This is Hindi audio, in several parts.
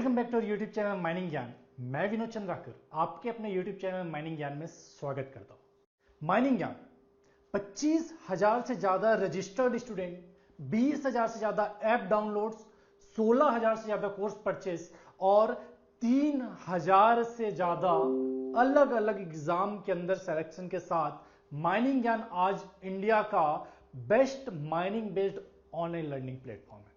Welcome back to YouTube channel mining Gyan. मैं विनोद चंद्राकर आपके अपने यूट्यूब चैनल माइनिंग ज्ञान में स्वागत करता हूं। माइनिंग ज्ञान 25,000 से ज्यादा रजिस्टर्ड स्टूडेंट, 20,000 से ज्यादा ऐप डाउनलोड्स, 16,000 से ज्यादा कोर्स परचेस और 3,000 से ज्यादा अलग अलग एग्जाम के अंदर सिलेक्शन के साथ माइनिंग ज्ञान आज इंडिया का best mining based online learning platform है,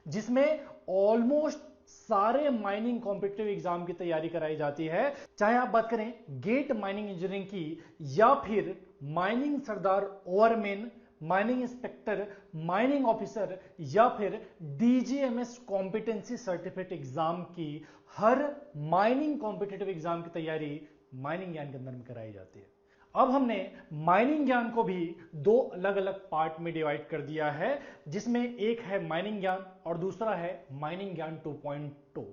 जिसमें ऑलमोस्ट सारे माइनिंग कॉम्पिटिटिव एग्जाम की तैयारी कराई जाती है। चाहे आप बात करें गेट माइनिंग इंजीनियरिंग की, या फिर माइनिंग सरदार overman, mining inspector, mining officer, या फिर डीजीएमएस कॉम्पिटेंसी सर्टिफिकेट एग्जाम की, हर माइनिंग कॉम्पिटिटिव एग्जाम की तैयारी माइनिंग ज्ञान के अंदर में कराई जाती है। अब हमने माइनिंग ज्ञान को भी दो अलग अलग पार्ट में डिवाइड कर दिया है, जिसमें एक है माइनिंग ज्ञान और दूसरा है माइनिंग ज्ञान 2.2।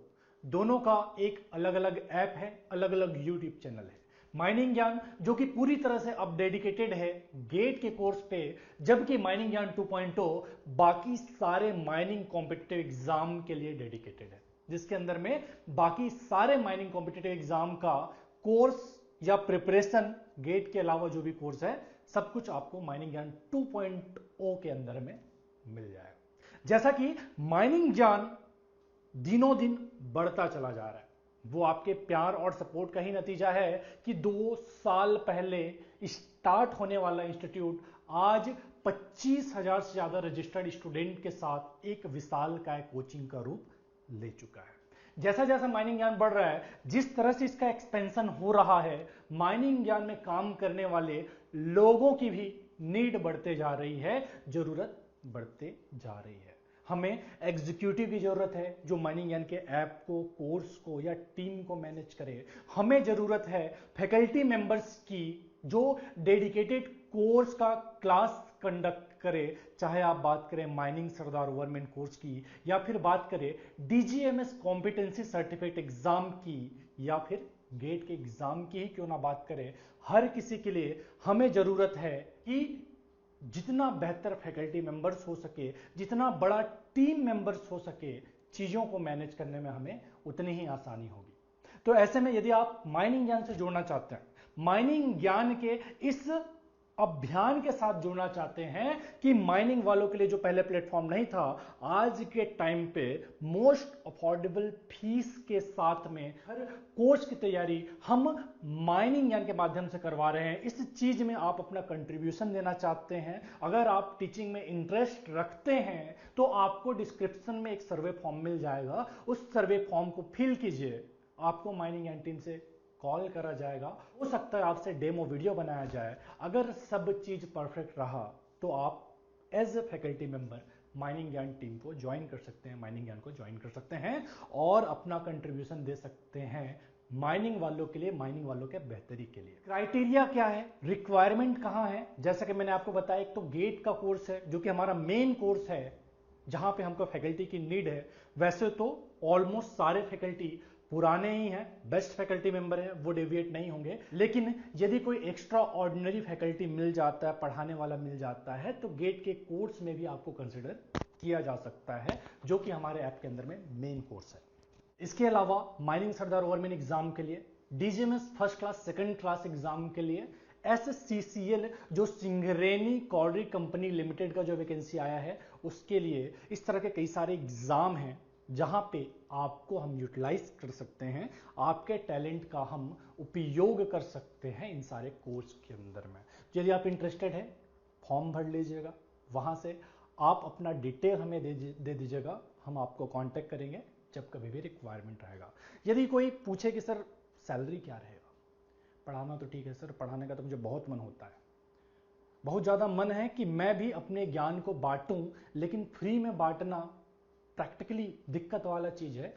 दोनों का एक अलग अलग ऐप है, अलग अलग यूट्यूब चैनल है। माइनिंग ज्ञान जो कि पूरी तरह से अब डेडिकेटेड है गेट के कोर्स पे, जबकि माइनिंग ज्ञान 2.0 बाकी सारे माइनिंग कॉम्पिटिटिव एग्जाम के लिए डेडिकेटेड है, जिसके अंदर में बाकी सारे माइनिंग कॉम्पिटिटिव एग्जाम का कोर्स या प्रिपरेशन, गेट के अलावा जो भी कोर्स है, सब कुछ आपको माइनिंग ज्ञान 2.0 के अंदर में मिल जाएगा। जैसा कि माइनिंग ज्ञान दिनों दिन बढ़ता चला जा रहा है, वो आपके प्यार और सपोर्ट का ही नतीजा है कि 2 साल पहले स्टार्ट होने वाला इंस्टीट्यूट आज 25,000 से ज्यादा रजिस्टर्ड स्टूडेंट के साथ एक विशालकाय कोचिंग का रूप ले चुका है। जैसा जैसा माइनिंग ज्ञान बढ़ रहा है, जिस तरह से इसका एक्सपेंशन हो रहा है, माइनिंग ज्ञान में काम करने वाले लोगों की भी नीड बढ़ते जा रही है, जरूरत बढ़ते जा रही है। हमें एग्जीक्यूटिव की जरूरत है जो माइनिंग ज्ञान के ऐप को, कोर्स को या टीम को मैनेज करे। हमें जरूरत है फैकल्टी मेंबर्स की जो डेडिकेटेड कोर्स का क्लास कंडक्ट करे, चाहे आप बात करें माइनिंग सरदार ओवरमैन कोर्स की, या फिर बात करें डीजीएमएस कॉम्पिटेंसी सर्टिफिकेट एग्जाम की, या फिर गेट के एग्जाम की ही क्यों ना बात करें। हर किसी के लिए हमें जरूरत है कि जितना बेहतर फैकल्टी मेंबर्स हो सके, जितना बड़ा टीम मेंबर्स हो सके, चीजों को मैनेज करने में हमें उतनी ही आसानी होगी। तो ऐसे में यदि आप माइनिंग ज्ञान से जुड़ना चाहते हैं, माइनिंग ज्ञान के इस अभियान के साथ जुड़ना चाहते हैं कि माइनिंग वालों के लिए जो पहले प्लेटफॉर्म नहीं था, आज के टाइम पे मोस्ट अफोर्डेबल फीस के साथ में हर कोर्स की तैयारी हम माइनिंग ज्ञान के माध्यम से करवा रहे हैं। इस चीज में आप अपना कंट्रीब्यूशन देना चाहते हैं, अगर आप टीचिंग में इंटरेस्ट रखते हैं, तो आपको डिस्क्रिप्शन में एक सर्वे फॉर्म मिल जाएगा। उस सर्वे फॉर्म को फिल कीजिए, आपको माइनिंग ज्ञान टीम से कॉल करा जाएगा, हो सकता है आपसे डेमो वीडियो बनाया जाए। अगर सब चीज परफेक्ट रहा तो आप as a faculty member mining Gyan team को ज्वाइन कर सकते हैं, माइनिंग ज्ञान को ज्वाइन कर सकते हैं और अपना कंट्रीब्यूशन दे सकते हैं माइनिंग वालों के लिए, माइनिंग वालों के बेहतरी के लिए। क्राइटेरिया क्या है, रिक्वायरमेंट कहां है? जैसा कि मैंने आपको बताया, एक तो गेट का कोर्स है जो कि हमारा मेन कोर्स है, जहां पे हमको फैकल्टी की नीड है। वैसे तो ऑलमोस्ट सारे फैकल्टी पुराने ही हैं, बेस्ट फैकल्टी मेंबर हैं, वो डेविएट नहीं होंगे, लेकिन यदि कोई एक्स्ट्रा ऑर्डिनरी फैकल्टी मिल जाता है, पढ़ाने वाला मिल जाता है, तो गेट के कोर्स में भी आपको कंसिडर किया जा सकता है, जो कि हमारे ऐप के अंदर में मेन कोर्स है। इसके अलावा माइनिंग सरदार ओवरमैन एग्जाम के लिए, DGMS first class, second class exam के लिए, एससीसीएल जो सिंगरेनी कॉर्डरी कंपनी लिमिटेड का जो वैकेंसी आया है उसके लिए, इस तरह के कई सारे एग्जाम हैं जहां पे आपको हम यूटिलाइज कर सकते हैं, आपके टैलेंट का हम उपयोग कर सकते हैं इन सारे कोर्स के अंदर में। यदि आप इंटरेस्टेड हैं, फॉर्म भर लीजिएगा, वहां से आप अपना डिटेल हमें दे दीजिएगा, हम आपको कांटेक्ट करेंगे जब कभी भी रिक्वायरमेंट रहेगा। यदि कोई पूछे कि सर सैलरी क्या रहेगा, पढ़ाना तो ठीक है सर, पढ़ाने का तो मुझे बहुत मन होता है, बहुत ज्यादा मन है कि मैं भी अपने ज्ञान को बांटूं, लेकिन फ्री में बांटना प्रैक्टिकली दिक्कत वाला चीज है,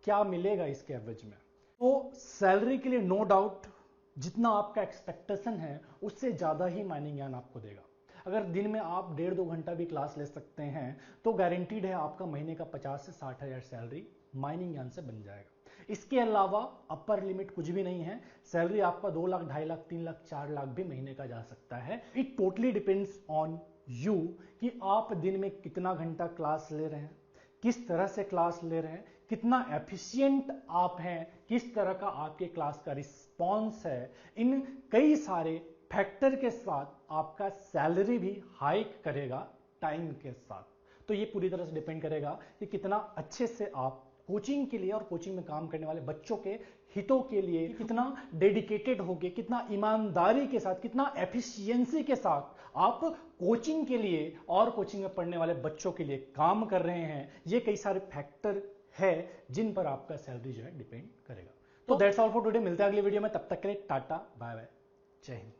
क्या मिलेगा इसके एवरेज में? तो सैलरी के लिए नो डाउट जितना आपका एक्सपेक्टेशन है उससे ज्यादा ही माइनिंग ज्ञान आपको देगा। अगर दिन में आप 1.5-2 घंटा भी क्लास ले सकते हैं तो गारंटीड है आपका महीने का 50 से 60 हजार सैलरी माइनिंग ज्ञान से बन जाएगा। इसके अलावा अपर लिमिट कुछ भी नहीं है, सैलरी आपका 2 लाख, 2.5 लाख, 3 लाख, 4 लाख भी महीने का जा सकता है। It totally depends on you कि आप दिन में कितना घंटा क्लास ले रहे हैं, किस तरह से क्लास ले रहे हैं, कितना एफिशिएंट आप हैं, किस तरह का आपके क्लास का रिस्पॉन्स है, इन कई सारे फैक्टर के साथ आपका सैलरी भी हाइक करेगा टाइम के साथ। तो ये पूरी तरह से डिपेंड करेगा कि कितना अच्छे से आप कोचिंग के लिए और कोचिंग में काम करने वाले बच्चों के हितों के लिए कितना डेडिकेटेड होके, कितना ईमानदारी के साथ, कितना एफिशिएंसी के साथ आप कोचिंग के लिए और कोचिंग में पढ़ने वाले बच्चों के लिए काम कर रहे हैं। ये कई सारे फैक्टर है जिन पर आपका सैलरी जो है डिपेंड करेगा। तो दैट्स ऑल फॉर टुडे। मिलते हैं अगले वीडियो में, तब तक के लिए टाटा बाय बाय, जय हिंद।